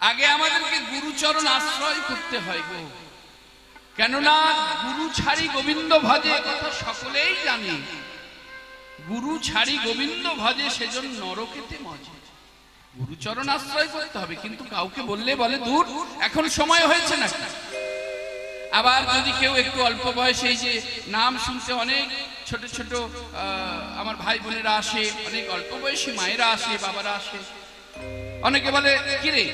আগে আমাদেরকে গুরুচরণ আশ্রয় করতে হয় গো, কেননা গুরু ছাড়ি গোবিন্দ ভজে, কথা সকলেই জানি। গুরু ছাড়ি গোবিন্দ ভজে, সেজন্য নরকেতে মজে। গুরুচরণ আশ্রয় করতে হবে, কিন্তু কাউকে বললে বলে দূর, এখন সময় হয়েছে না। আবার যদি কেউ একটু অল্প বয়সে, এই যে নাম শুনতে অনেক ছোট ছোট আমার ভাই বোনেরা আসে, অনেক অল্প বয়সী মায়েরা আসে, বাবারা আসে, অনেকে বলে কিরে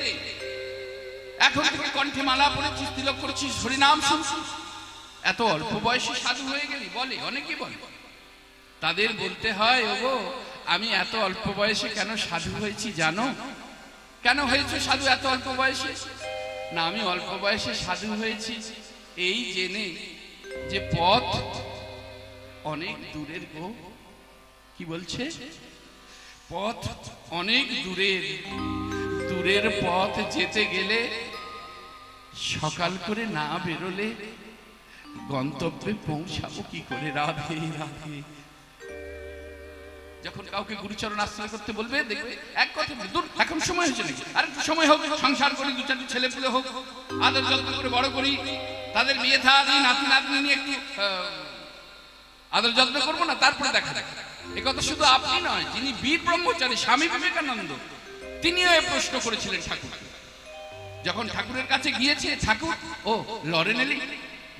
এখন থেকে কণ্ঠে মালা পড়েছিস, তিলক করেছিস, হরিনাম শুনছিস, এত অল্প বয়সী সাধু হয়ে গেলি, বলে অনেকে বলে। তাদের বলতে হয়, ওগো আমি এত অল্প বয়সে কেন সাধু হয়েছি জানো? কেন হয়েছে সাধু এত অল্প বয়সে? না, আমি অল্প বয়সে সাধু হয়েছি এই জেনে যে পথ অনেক দূরের গো। কি বলছে? পথ অনেক দূরের, দূরের পথ যেতে গেলে সকাল করে না বেরোলে গন্তব্যে পৌঁছাবো কি করে? রাধে রাধে। যখন কাউকে গুরুচরণ আশ্রয় করতে বলবে, দেখবে এক কথা, দূর এখন সময় হয়েছে নাকি, আর একটু সময় হোক, সংসার করি, দু চারটি ছেলে পুলে হোক, আদর যত্ন করে বড় করি, তাদের বিয়ে থা দিই, নাতি নাতনি নিয়ে একটু আদর যত্ন করবো না, তারপরে দেখা যাক। এ কথা শুধু আপনি নয়, যিনি বীর ব্রহ্মচারী স্বামী বিবেকানন্দ, তিনিও এ প্রশ্ন করেছিলেন ঠাকুর। যখন ঠাকুরের কাছে গিয়েছে, ঠাকুর ও লরেন এলি,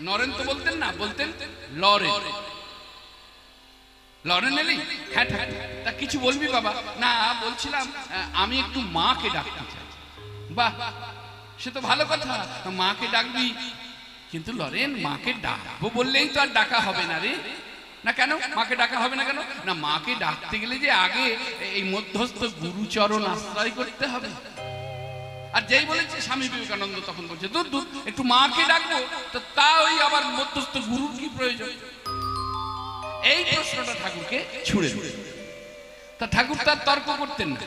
নরেন তো বলতেন না, বলতেন লরেন। লরেন এলি? হ্যাঁ ঠাকুর। তা কিছু বলবি বাবা? না, বলছিলাম আমি একটু মাকে ডাকতে চাই। বাহ, সে তো ভালো কথা, মাকে ডাকবি, কিন্তু লরেন মাকে ডাকবো বললেই তো আর ডাকা হবে না রে। না কেন মাকে ডাকা হবে না কেন? না, মাকে ডাকতে গেলে যে আগে এই মধ্যস্থ গুরুচরণ আশ্রয় করতে হবে। আর যেই বলেছে স্বামী বিবেকানন্দ, তখন বলছে দূর দূর একটু মাকে ডাকবো, তো তা ওই আবার মধ্যস্থ গুরুর কি প্রয়োজন? এই প্রশ্নটা ঠাকুরকে ছুড়ে দিল। তা ঠাকুর তার তর্ক করতেন না,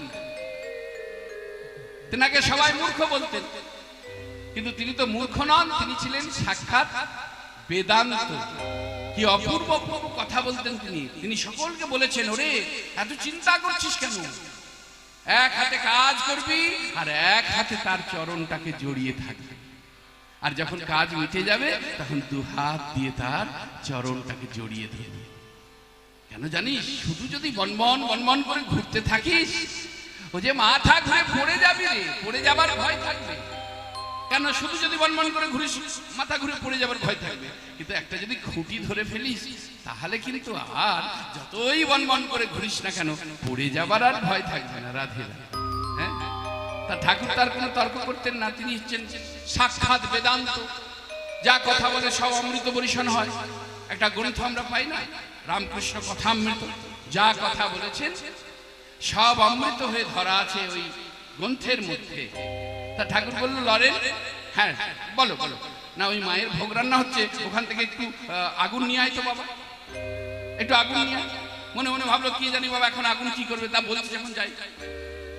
তেনাকে সবাই মূর্খ বলতেন, কিন্তু তিনি তো মূর্খ নন, তিনি ছিলেন সাক্ষাৎ বেদান্ত। কি অপূর্ব অপূর্ব কথা বলতেন তিনি। তিনি সকলকে বলেছেন, ওরে এত চিন্তা করছিস কেন? এক হাতে কাজ করবি আর এক হাতে তার চরণটাকে জড়িয়ে থাকবে, আর যখন কাজ মিটে যাবে তখন দু হাত দিয়ে তার চরণটাকে জড়িয়ে ধরবে। কেন জানিস? শুধু যদি বনবন বনবন করে ঘুরতে থাকিস, ও যে মাথা ঘুরে পড়ে যাবি রে, পড়ে যাবার ভয় থাকবে। কেন? শুধু যদি বনবন করে ঘুরিস, মাথা ঘুরে পড়ে যাবার ভয় থাকবে, কিন্তু একটা যদি খুঁটি ধরে ফেলিস, তাহলে কিন্তু আর যতই বনবন করে ঘুরিস না কেন, পড়ে যাবার আর ভয় থাকবে না। রাধে রাধে। হ্যাঁ, তা ঠাকুর তার কোনো তর্ক করতেন না, তিনি হচ্ছেন সাক্ষাৎ বেদান্ত। যা কথা বলে সব অমৃত বরিশন হয়। একটা গ্রন্থ আমরা পাই না, রামকৃষ্ণ কথামৃত, যা কথা বলেছেন সব অমৃত হয়ে ধরা আছে ওই গ্রন্থের মধ্যে। তা ঠাকুর বলল, লরেন হ্যাঁ বলো বলো। না, ওই মায়ের ভোগ রান্না হচ্ছে, ওখান থেকে একটু আগুন নিয়ে আয় তো বাবা, একটু আগুন নিয়ে আয়। মনে মনে ভাবলো, কি জানি বাবা এখন আগুন কি করবে, তা বলছে যখন যাই।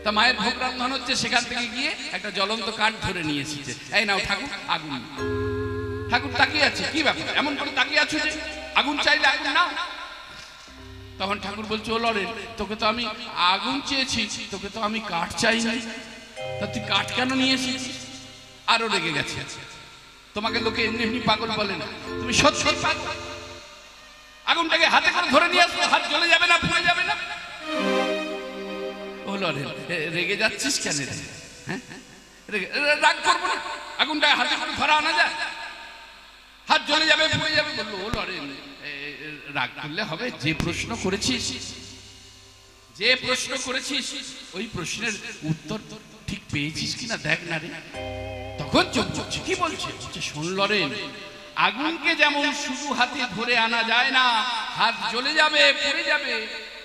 তা মায়ের ভোগ রান্না হচ্ছে, সেখান থেকে গিয়ে একটা জ্বলন্ত কাঠ ধরে নিয়ে এসেছে। এই নাও ঠাকুর আগুন। ঠাকুর তাকিয়ে আছে, কি ব্যাপার এমন করে তাকিয়ে আছো যে? আগুন চাইলে আগুন নাও। তখন ঠাকুর বলছে, ও লরেন, তোকে তো আমি আগুন চেয়েছি, তোকে তো আমি কাঠ চাই নাই, তা তুই কাঠ কেন নিয়ে এসেছিস? আরো রেগে গেছে। তোমাকে লোকে এমনি এমনি পাগল বলে না, তুমি সত্যি পাগল। আগুনটাকে হাতে করে ধরে নিয়ে আসবো, হাত জ্বলে যাবে না, পুড়ে যাবে না? ও লরেন, রেগে যাচ্ছিস কেন? হ্যাঁ, রাগ করবো না, আগুনটাকে হাতে করে ধরা আনা যায়, হাত জ্বলে যাবে, পুড়ে যাবে। বললো, ও লরেন, রাগ করলে হবে? যে প্রশ্ন করেছিস, যে প্রশ্ন করেছিস ওই প্রশ্নের উত্তর ঠিক পেয়েছিস কিনা দেখ না রে। তখন চোখ চোখছে, কি বলছে? শোন লরেন, আগুনকে যেমন শুধু হাতে ধরে আনা যায় না, হাত জ্বলে যাবে, পুড়ে যাবে,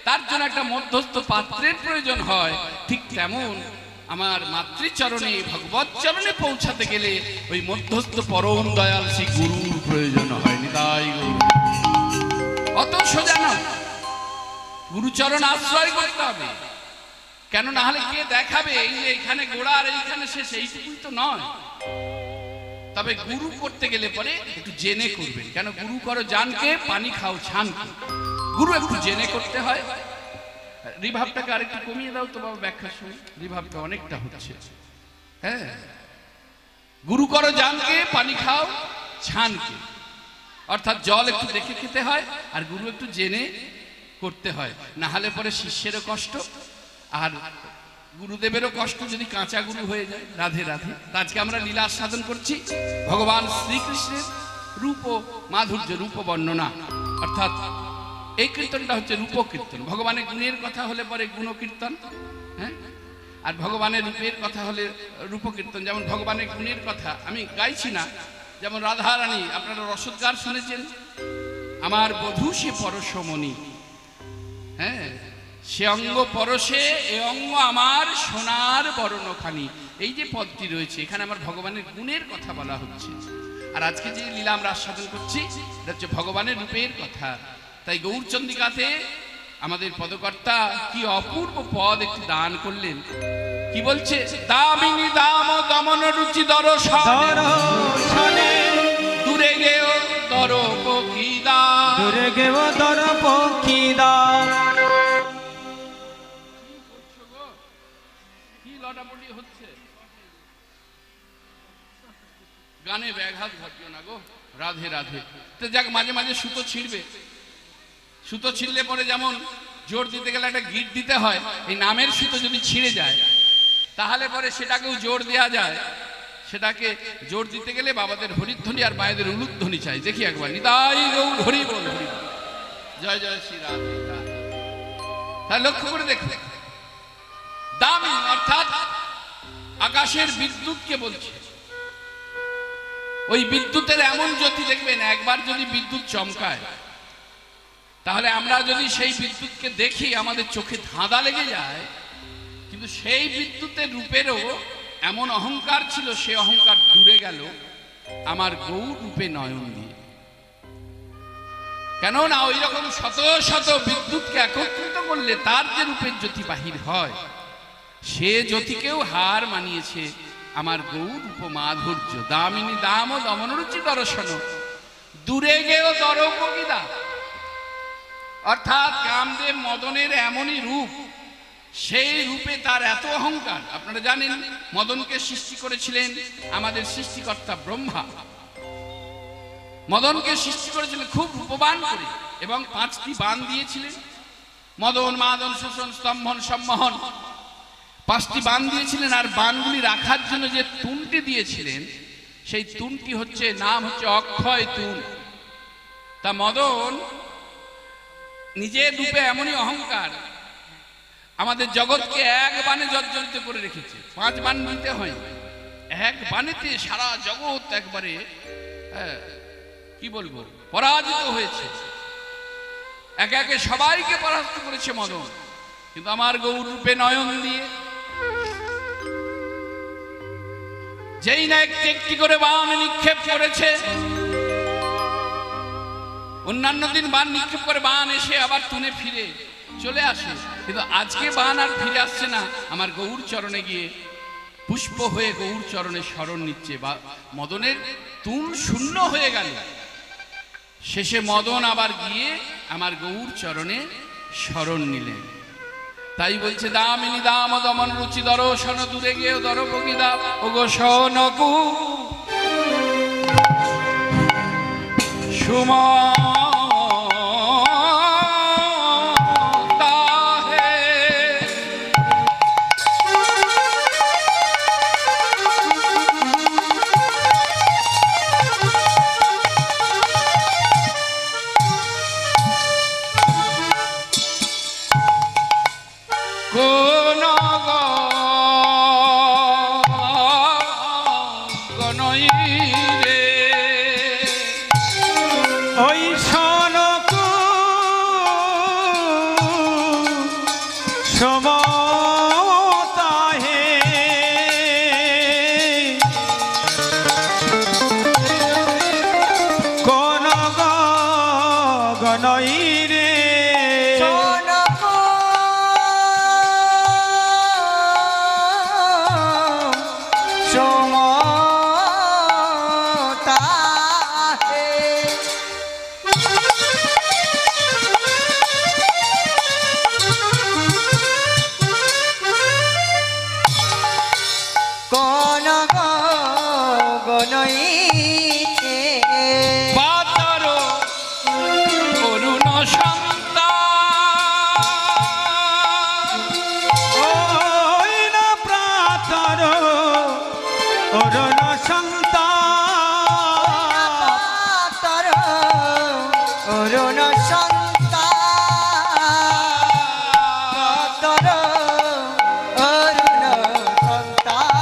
তার জন্য একটা মধ্যস্থ পাত্রের প্রয়োজন হয়, ঠিক তেমন আমার মাতৃচরণে ভগবত চরণে পৌঁছাতে গেলে ওই মধ্যস্থ পরম দয়াল শ্রী গুরুর প্রয়োজন হয়নি। তাই অত সোজা না, গুরুচরণ আশ্রয় করতে হবে। কেন? না হলে কে দেখাবে এই যে এইখানে গোড়া আর এইখানে শেষ, এইটুকুই তো নয়। তবে গুরু করতে গেলে পরে একটু জেনে করবেন। কেন? গুরু করো জানকে, পানি খাও ছানকে। গুরু একটু জেনে করতে হয়। রিভাবটাকে আরেকটু কমিয়ে দাও তো বাবা, ব্যাখ্যা শুনে। রিভাবটা অনেকটা হচ্ছে। হ্যাঁ, গুরু করো জানকে, পানি খাও ছানকে। অর্থাৎ জল একটু দেখে খেতে হয়, আর গুরু একটু জেনে করতে হয়, না হলে পরে শিষ্যেরও কষ্ট আর গুরুদেবেরও কষ্ট যদি কাঁচা গুরু হয়ে যায়। রাধে রাধে। আজকে আমরা লীলা সাধন করছি ভগবান শ্রীকৃষ্ণের রূপ ও মাধুর্য, রূপ বর্ণনা। অর্থাৎ এই কীর্তনটা হচ্ছে রূপ কীর্তন। ভগবানের গুণের কথা হলে পরে গুণ কীর্তন, হ্যাঁ, আর ভগবানের রূপের কথা হলে রূপ কীর্তন। যেমন ভগবানের গুণের কথা আমি গাইছি না, যেমন রাধারানী, আপনারা রসদগার শুনেছেন, আমার বধূ সে পরশমণি, হ্যাঁ, সে অঙ্গ পরশে এ অঙ্গ আমার সোনার বরণখানি। এই যে পদটি রয়েছে এখানে আমার ভগবানের গুণের কথা বলা হচ্ছে। আর আজকে যে লীলা আমরা আস্বাদন করছি এটা হচ্ছে ভগবানের রূপের কথা। তাই গৌরচন্দ্রিকাতে আমাদের পদকর্তা কি অপূর্ব পদ একটি দান করলেন। কি বলছে? দামিনী দাম দমন রুচি দর্শনে দূরে গেও দর পক্ষীদা, দূরে গেও দর পক্ষীদা। কি লটাপটি হচ্ছে, গানে ব্যাঘাত ঘটিও না গো। রাধে রাধে। তো যাক, মাঝে মাঝে সুতো ছিঁড়বে, সুতো ছিঁড়লে পরে যেমন জোর দিতে গেলে একটা গিট দিতে হয়, এই নামের সুতো যদি ছিঁড়ে যায় তাহলে পরে সেটাকেও জোর দেওয়া যায়। সেটাকে জোর দিতে গেলে বাবাদের হরিধ্বনি আর মায়েদের উলুধ্বনি চাই। দেখি একবার, নিতাই গৌর হরি বল, হরি বল, জয় জয় শ্রী রাধে রাধে। তাই লক্ষ্য করে দেখুন, দামি অর্থাৎ আকাশের বিদ্যুৎকে বলছে। ওই বিদ্যুতের এমন জ্যোতি দেখবেন, একবার যদি বিদ্যুৎ চমকায় তাহলে আমরা যদি সেই বিদ্যুৎকে দেখি আমাদের চোখে ধাঁধা লেগে যায়। কিন্তু সেই বিদ্যুতের রূপেরও এমন অহংকার ছিল, সে অহংকার দূরে গেল আমার গৌর রূপে নয়ন দিয়ে। কেননা ওই রকম শত শত বিদ্যুৎকে একত্রিত করলে তার যে রূপের জ্যোতি বাহির হয়, সে জ্যোতিকেও হার মানিয়েছে আমার গৌর রূপ মাধুর্য। দামিনী দাম দমন রুচি দর্শন দূরে গেও দরপকিদা। অর্থাৎ কামদেব মদনের এমনই রূপ, সেই রূপে তার এত অহংকার। আপনারা জানেন মদনকে সৃষ্টি করেছিলেন আমাদের সৃষ্টিকর্তা ব্রহ্মা। মদনকে সৃষ্টি করেছিলেন খুব রূপবান করে, এবং 5টি বাণ দিয়েছিলেন। মদন মাদন শোষণ স্তম্ভন সম্মোহন 5টি বাণ দিয়েছিলেন। আর বাণগুলি রাখার জন্য যে তুনটি দিয়েছিলেন, সেই তুনটি হচ্ছে নাম হচ্ছে অক্ষয় তুন। তা মদন নিজের রূপে এমনই অহংকার, আমাদের জগৎকে এক বাণে জর্জরিত করে রেখেছে। 5 বাণ নিতে হয়, এক বাণেতে সারা জগৎ একবারে কি বলবো পরাজিত হয়েছে। একে একে সবাইকে পরাস্ত করেছে মদন। কিন্তু আমার গৌর রূপে নয়ন দিয়ে যেই না একটি একটি করে বাণ নিক্ষেপ করেছে, অন্যান্য দিন বাণ নিক্ষেপ করে বাণ এসে আবার তুনে ফিরে চলে আসে, কিন্তু আজকে বাণ আর ফিরে আসছে না, আমার গৌর চরণে গিয়ে পুষ্প হয়ে গৌর চরণে শরণ নিচ্ছে। বা মদনের তুন শূন্য হয়ে গেল, শেষে মদন আবার গিয়ে আমার গৌর চরণে শরণ নিলেন। তাই বলছে দামিনী দাম দমন রুচি দর্শন দূরে গিয়ে দরপকিদা। ওগো শোনকু সুমা কোন গনইতে পাতার অরুণ সন্তান ওই না প্রাতর অরুণ সন্তান তর অরুণ সন্তান তর অরুণ সন্তান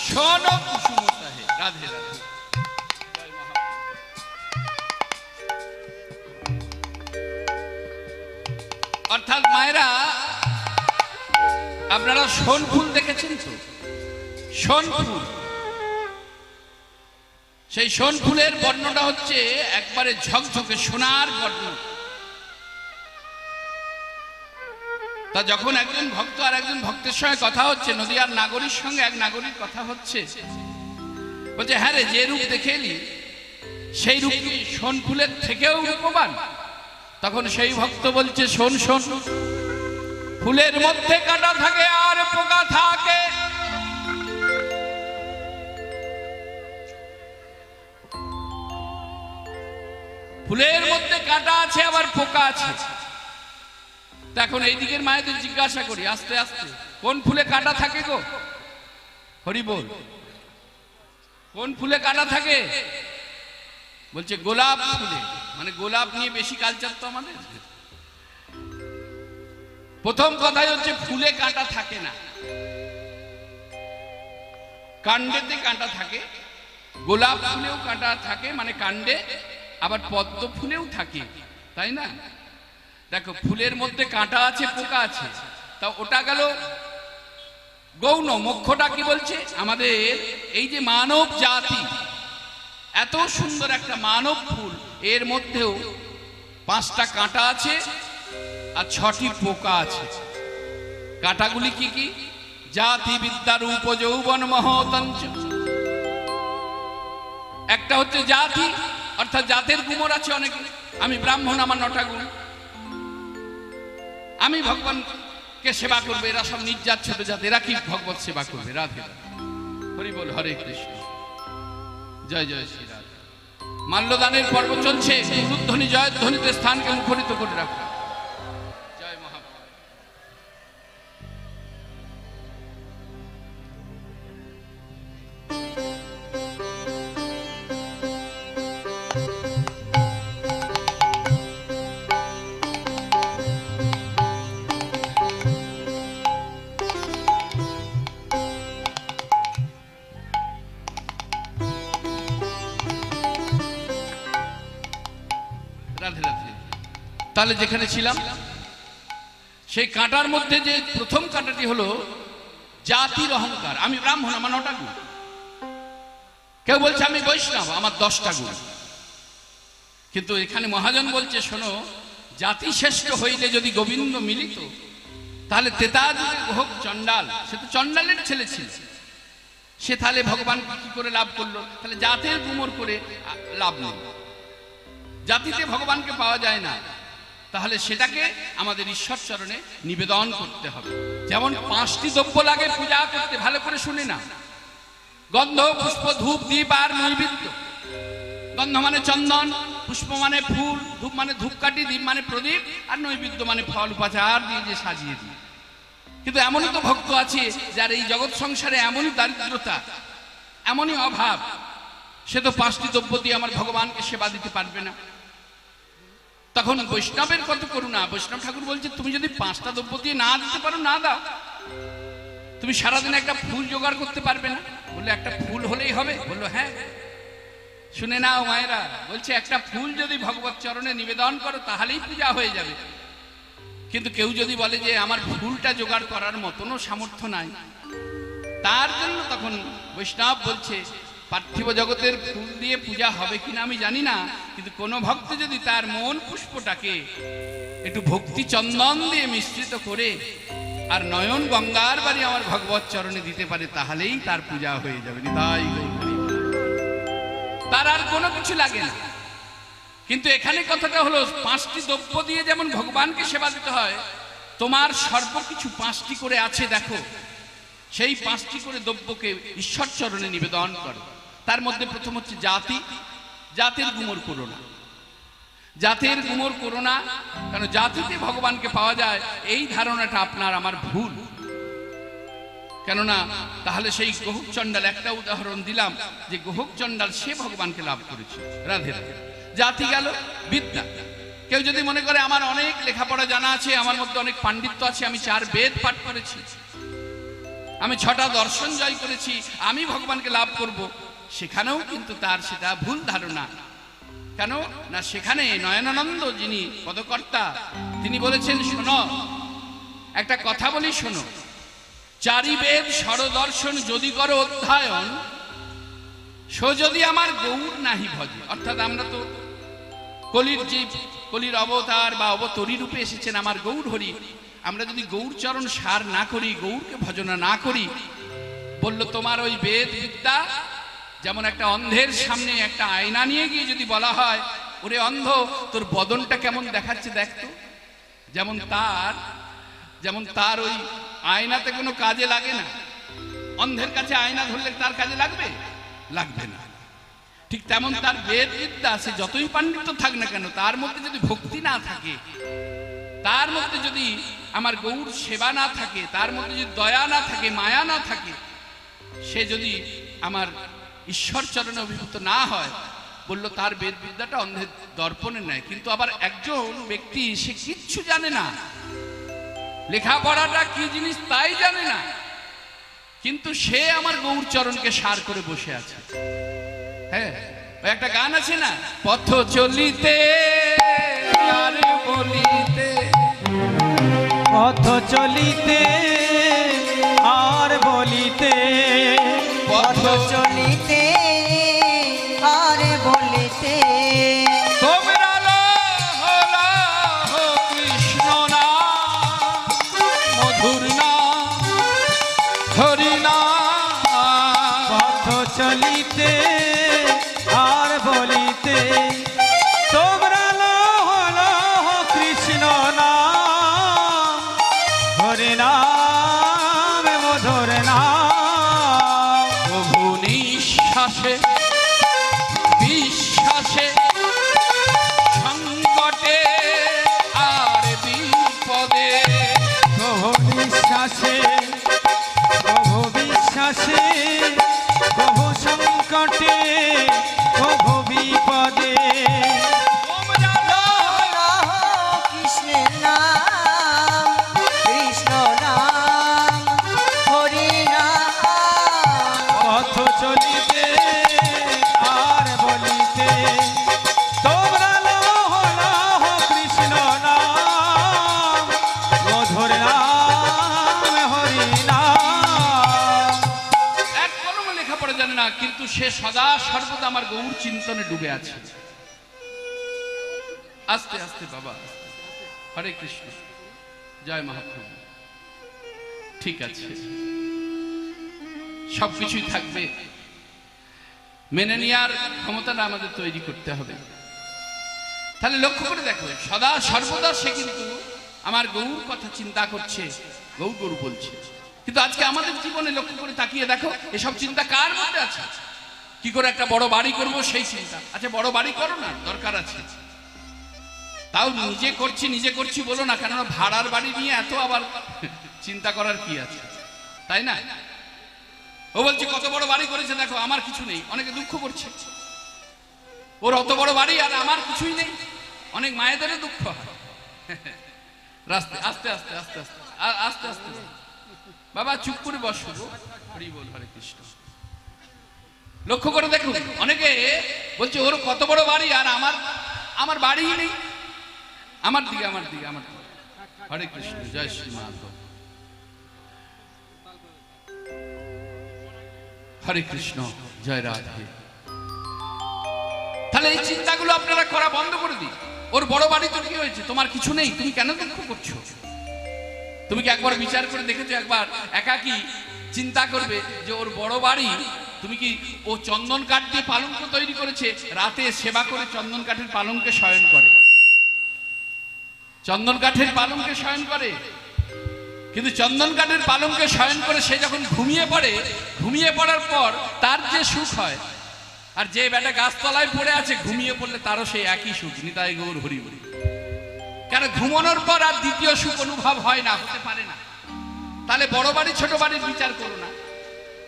শোন কুসুমতা হে। রাধে রাধে। জয় মহাপ্রভু। অর্থাৎ মায়েরা, আপনারা সোন ফুল দেখেছেন তো? সোন ফুল, সেই সোন ফুলের বর্ণটা হচ্ছে একবারে ঝকঝকে সোনার বর্ণ। তা যখন একজন ভক্ত আর একজন ভক্তের সঙ্গে কথা হচ্ছে, নদীয়ার নাগরীর সঙ্গে এক নাগরীর কথা হচ্ছে, বলছে হ্যাঁ রে, যে রূপ দেখে এলি সেই রূপ কি সোন ফুলের থেকেও রূপবান? তখন সেই ভক্ত বলছে, শোন শোন, ফুলের মধ্যে কাঁটা থাকে আর পোকা থাকে, ফুলের মধ্যে কাঁটা আছে আবার পোকা আছে। এখন এই দিকের মায়েদের জিজ্ঞাসা করি আস্তে আস্তে, কোন ফুলে কাঁটা থাকে গো? হরি বল। কোন ফুলে কাঁটা থাকে? বলছে গোলাপ ফুলে। মানে গোলাপ নিয়ে বেশি কালচার তো আমাদের। প্রথম কথাই হচ্ছে ফুলে কাঁটা থাকে না, কাণ্ডেতে কাঁটা থাকে। গোলাপ ফুলেও কাঁটা থাকে, মানে কাণ্ডে, আবার পদ্ম ফুলেও থাকে, তাই না? দেখো, ফুলের মধ্যে কাঁটা আছে, পোকা আছে, তা ওটা গেল গৌণ। মুখ্যটা কি বলছে? আমাদের এই যে মানব জাতি, এত সুন্দর একটা মানব ফুল, এর মধ্যেও 5টা কাঁটা আছে আর 6টি পোকা আছে। কাঁটাগুলি কি কি? জাতি বিদ্যা রূপ যৌবন মহতঞ্চ। একটা হচ্ছে জাতি, অর্থাৎ জাতের গুমর আছে অনেক। আমি ব্রাহ্মণ, আমার 9টা গুণ, আমি ভগবানকে সেবা করবে। এরা সব নির্জাত ছোট জাত, এরা কি ভগবত সেবা করবে? রাধে রাধে। হরি বল, হরে কৃষ্ণ, জয় জয় শ্রী রাধে। মাল্যদানের পর্ব চলছে, উলুধ্বনি জয়ধ্বনিতে স্থানকে মুখরিত করে রাখা। জয় মহাপ্রভু। রাধে রাধে। তাহলে যেখানে ছিলাম, সেই কাঁটার মধ্যে যে প্রথম কাঁটাটি হলো জাতির অহংকার। আমি ব্রাহ্মণ, আমার 9টা গুণ। কেউ বলছে আমি বৈষ্ণব, আমার 10টা গুণ। কিন্তু এখানে মহাজন বলছে, শোনো, জাতি শ্রেষ্ঠ হইলে যদি গোবিন্দ মিলিত, তাহলে তেতাজুরে হোক চণ্ডাল, সে তো চণ্ডালের ছেলে ছিল, সে তাহলে ভগবান কি করে লাভ করলো? তাহলে জাতের গুমর করে লাভ নেই, জাতিতে ভগবানকে পাওয়া যায় না। তাহলে সেটাকে আমাদের ঈশ্বর চরণে নিবেদন করতে হবে। যেমন 5টি দ্রব্য লাগে পূজা করতে, ভালো করে শুনে না। গন্ধ, পুষ্প, ধূপ, দীপ আর নৈবেদ্য। গন্ধ মানে চন্দন, পুষ্প মানে ফুল, ধূপ মানে ধূপকাঠি, দীপ মানে প্রদীপ, আর নৈবেদ্য মানে ফল উপাচার দিয়ে যে সাজিয়ে দিই। কিন্তু এমনই তো ভক্ত আছে যার এই জগৎ সংসারে এমনই দারিদ্রতা, এমনই অভাব, সে তো 5টি দ্রব্য দিয়ে আমার ভগবানকে সেবা দিতে পারবে না। তখন বৈষ্ণবের কত করুণা। বৈষ্ণব ঠাকুর বলছে, তুমি যদি 5টা দ্রব্য দিয়ে না দিতে পারো, না দাও। তুমি সারাদিন একটা ফুল জোগাড় করতে পারবে না? বললো একটা ফুল হলেই হবে। বললো হ্যাঁ। শুনে নাও মায়েরা, বলছে একটা ফুল যদি ভগবত চরণে নিবেদন করো তাহলেই পূজা হয়ে যাবে। কিন্তু কেউ যদি বলে যে আমার ফুলটা জোগাড় করার মতনও সামর্থ্য নাই, তার জন্য তখন বৈষ্ণব বলছে, পার্থিব জগতের ফুল দিয়ে পূজা হবে কিনা আমি জানি না, কিন্তু কোনো ভক্ত যদি তার মন পুষ্পটাকে একটু ভক্তি চন্দন দিয়ে মিশ্রিত করে আর নয়ন গঙ্গার বাড়ি আমার ভগবত চরণে দিতে পারে, তাহলেই তার পূজা হয়ে যাবে। তাই তার আর কোনো কিছু লাগে না। কিন্তু এখানে কথাটা হলো, 5টি দ্রব্য দিয়ে যেমন ভগবানকে সেবা দিতে হয়, তোমার সর্বকিছু 5টি করে আছে। দেখো, সেই 5টি করে দ্রব্যকে ঈশ্বর চরণে নিবেদন করে। তার মধ্যে প্রথম হচ্ছে জাতি। জাতের গুমর করো না, জাতের গুমর করো না, কারণ জাতিতে ভগবানকে পাওয়া যায় এই ধারণাটা আপনার আমার ভুল। কেননা তাহলে সেই গোহক চণ্ডাল, একটা উদাহরণ দিলাম যে গোহক চণ্ডাল সে ভগবানকে লাভ করেছে। রাধে রাধে। জাতি গেল। বিদ্যা, কেউ যদি মনে করে আমার অনেক লেখাপড়া জানা আছে, আমার মধ্যে অনেক পাণ্ডিত্য আছে, আমি 4 বেদ পাঠ করেছি, আমি 6টা দর্শন জয় করেছি, আমি ভগবানকে লাভ করব, সেখানেও কিন্তু তার সেটা ভুল ধারণা। কেন না, সেখানে নয়নানন্দ যিনি পদকর্তা তিনি বলেছেন, শোনো একটা কথা বলি, শোনো, 4 বেদ ষড়দর্শন যদি করো অধ্যয়ন, সো যদি আমার গৌর নাহি ভজে। অর্থাৎ আমরা তো কলির অবতার বা অবতরী রূপে এসেছেন আমার গৌর হরি, আমরা যদি গৌরচরণ সার না করি, গৌরকে ভজনা না করি, বলল তোমার ওই বেদ বিদ্যা যেমন একটা অন্ধের সামনে একটা আয়না নিয়ে গিয়ে যদি বলা হয়, ওরে অন্ধ তোর বদনটা কেমন দেখাচ্ছে দেখতো, যেমন তার ওই আয়নাতে কোনো কাজে লাগে না। অন্ধের কাছে আয়না ধরলে তার কাজে লাগবে? লাগবে না। ঠিক তেমন তার বেদ বিদ্যা, সে যতই পাণ্ডিত্য থাক না কেন, তার মধ্যে যদি ভক্তি না থাকে, তার মধ্যে যদি আমার গৌর সেবা না থাকে, তার মধ্যে যদি দয়া না থাকে, মায়া না থাকে, সে যদি আমার ঈশ্বর চরণে অভিভূত না হয়, বলল তার বেদ বিদ্যাটা অন্ধের দর্পণে নেয়। কিন্তু আবার একজন ব্যক্তি সে কিচ্ছু জানে না, লেখাপড়াটা কি জিনিস তাই জানে না, কিন্তু সে আমার গৌর চরণকে সার করে বসে আছে। হ্যাঁ, ওই একটা গান আছে না, পথ চলিতে আর বলিতে, পথ চলিতে আর বলিতে, পথ চলিতে আর বলিতে, তোমরা হলা কৃষ্ণ না, মধুর না, হরি না। পথ চলিতে আর বলিতে, তোমরা হলো কৃষ্ণ নাম, হরি নাম, মধুর নাম। প্রভু নিঃশ্বাসে বিশ্বাসে সংকটে আর বিপদে, প্রভু বিশ্বাসে, প্রভু বিশ্বাসে, প্রভু সংকটে, প্রভু বিপদে, কৃষ্ণের নাম, কৃষ্ণ নাম, হরি নাম। পথ চলিতে আর বলিতে, তোমরা হলো কৃষ্ণ নাম, মধুর নাম, হরি নাম। এক কলমে লেখাপড়া জানে না, কিন্তু সে সদা সর্বদা আমার গৌর চিন্তনে ডুবে আছে। আস্তে আস্তে বাবা, হরে কৃষ্ণ, জয় মহাপ্রভু। ঠিক আছে, সবকিছুই থাকবে, মেনে নেওয়ার ক্ষমতাটা আমাদের তৈরি করতে হবে। তাহলে লক্ষ্য করে দেখো, সদা সর্বদা সে কিন্তু আমার গৌর কথা চিন্তা করছে, গৌর গৌর বলছে। কিন্তু আজকে আমাদের জীবনে লক্ষ্য করে তাকিয়ে দেখো, এসব চিন্তা কার মধ্যে আছে? কি করে একটা বড় বাড়ি করব সেই চিন্তা। আচ্ছা, বড় বাড়ি করো না, দরকার আছে, তাও নিজে করছি বলো না, কেননা ভাড়ার বাড়ি নিয়ে এত আবার চিন্তা করার কি আছে, তাই না? ও বলছে কত বড় বাড়ি করেছে দেখো, আমার কিছু নেই, অনেকে দুঃখ করছে, ওর অত বড় বাড়ি আর আমার কিছুই নেই, অনেক মায়েদেরও দুঃখ হয়। রাস্তে আস্তে আস্তে আস্তে আস্তে আস্তে আস্তে বাবা চুপ করে বসো, হরি বল, হরে কৃষ্ণ। লক্ষ্য করে দেখুন, অনেকে বলছে ওর কত বড় বাড়ি আর আমার বাড়ি নেই, আমার দিকে আমার দিকে আমার দিকে। হরে কৃষ্ণ, জয় শ্রী মাধব, হরে কৃষ্ণ, জয় রাধে। তাহলে এই চিন্তাগুলো আপনারা করা বন্ধ করে দিন। ওর বড় বাড়ি তো কি হয়েছে, তোমার কিছু নেই, তুমি কেন দুঃখ করছো? তুমি কি একবার বিচার করে দেখেছো? একবার একাকি চিন্তা করবে যে ওর বড় বাড়ি, তুমি কি ও চন্দন কাঠ দিয়ে পালঙ্ক তৈরি করেছে, রাতে সেবা করে চন্দন কাঠের পালঙ্কে শয়ন করে, চন্দন কাঠের পালঙ্কে শয়ন করে, কিন্তু চন্দন কাঠের পালঙ্কে শয়ন করে সে যখন ঘুমিয়ে পড়ে, ঘুমিয়ে পড়ার পর তার যে সুখ হয়, আর যে বেটা গাছতলায় পড়ে আছে ঘুমিয়ে পড়লে তারও সেই একই সুখ। নিতাই গৌর হরি হরি। কেন ঘুমানোর পর আর দ্বিতীয় সুখ অনুভব হয় না, হতে পারে না। তাহলে বড় বাড়ি ছোট বাড়ির বিচার করো না।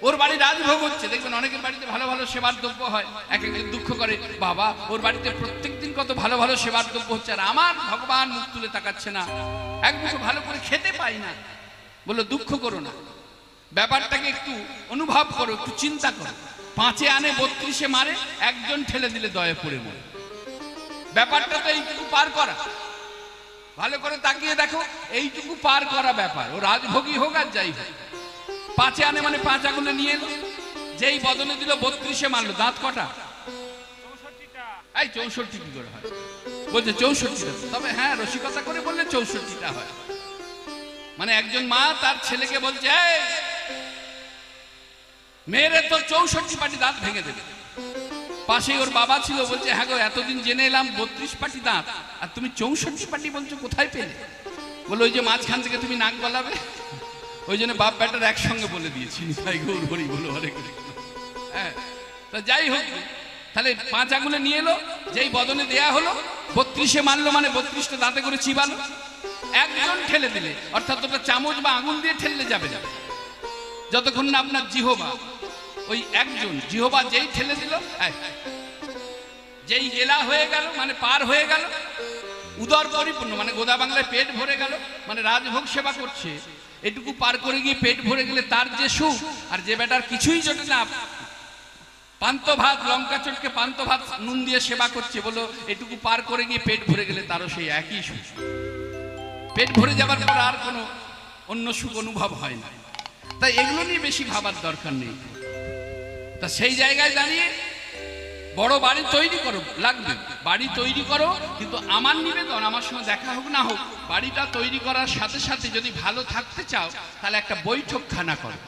ওর বাড়ি রাজভোগ হচ্ছে, দেখবেন অনেকের বাড়িতে ভালো ভালো সেবার দ্রব্য হয়, এক একজন দুঃখ করে বাবা ওর বাড়িতে প্রত্যেকদিন কত ভালো ভালো সেবার দ্রব্য হচ্ছে, আর আমার ভগবান মুখ তুলে তাকাচ্ছে না, এক মুঠো ভালো করে খেতে পাই না। বললো দুঃখ করো না, ব্যাপারটাকে একটু অনুভব করো, একটু চিন্তা করো। 5 আনে 32 মারে, একজন ঠেলে দিলে দয়ে পড়ে মরে। ব্যাপারটা তো এইটুকু পার করা। ভালো করে তাকিয়ে দেখো, এইটুকু পার করা ব্যাপার। ও রাজভোগী হোক আর যাই হোক, 5 আনে মানে 5 আগুনে নিয়ে এলো, যেই বদনে দিল 32 মারলো। দাঁত কটা? 64 কি করে হয়? বলছে 64টা। তবে হ্যাঁ, রসিকতা করে বললে 64টা হয়। মানে একজন মা তার ছেলেকে বলছে মেয়েরে তো 64 পাটি দাঁত ভেঙে দেবে। পাশেই ওর বাবা ছিল, বলছে হ্যাঁ গো, এতদিন জেনে এলাম 32 পাটি দাঁত, আর তুমি 64 পাটি বলছো, কোথায় পেলে? বলো ওই যে মাঝখান থেকে তুমি নাক গলাবে, ওই জন্য বাপ বেটার একসঙ্গে বলে দিয়েছি। নিতাই গৌর হরি বলো হরে কৃষ্ণ। হ্যাঁ, তা যাই হোক, তাহলে 5 আগুনে নিয়ে এলো, যেই বদনে দেয়া হলো 32 মারলো, মানে 32টা দাঁতে করে চিবালো। একজন ঠেলে দিলে, অর্থাৎ ওটা চামচ বা আঙুল দিয়ে ঠেললে যাবে না, যতক্ষণ না আপনার জিহবা, ওই একজন জিহবা যেই ঠেলে দিল, যেই এলা হয়ে গেল, মানে পার হয়ে গেল, উদর পরিপূর্ণ, মানে গোদা বাংলায় পেট ভরে গেল, মানে রাজভোগ সেবা করছে। এটুকু পার করে গিয়ে পেট ভরে গেলে তার যে সুখ, আর যে বেটার কিছুই জোটে না, পান্ত ভাত লঙ্কা চটকে পান্ত ভাত নুন দিয়ে সেবা করছে, বলো এটুকু পার করে গিয়ে পেট ভরে গেলে তারও সেই একই সুখ। পেট ভরে যাবার পর আর কোনো অন্য সুখ অনুভব হয় না। তাই এগুলো নিয়ে বেশি ভাবার দরকার নেই। তা সেই জায়গায় দাঁড়িয়ে বড় বাড়ি তৈরি করো, লাগবে বাড়ি তৈরি করো, কিন্তু আমার নিবেদন, আমার সঙ্গে দেখা হোক না হোক, বাড়িটা তৈরি করার সাথে সাথে যদি ভালো থাকতে চাও তাহলে একটা বৈঠকখানা করো।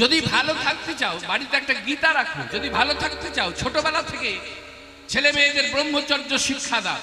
যদি ভালো থাকতে চাও বাড়িতে একটা গীতা রাখো। যদি ভালো থাকতে চাও ছোটবেলা থেকে ছেলে মেয়েদের ব্রহ্মচর্য শিক্ষা দাও।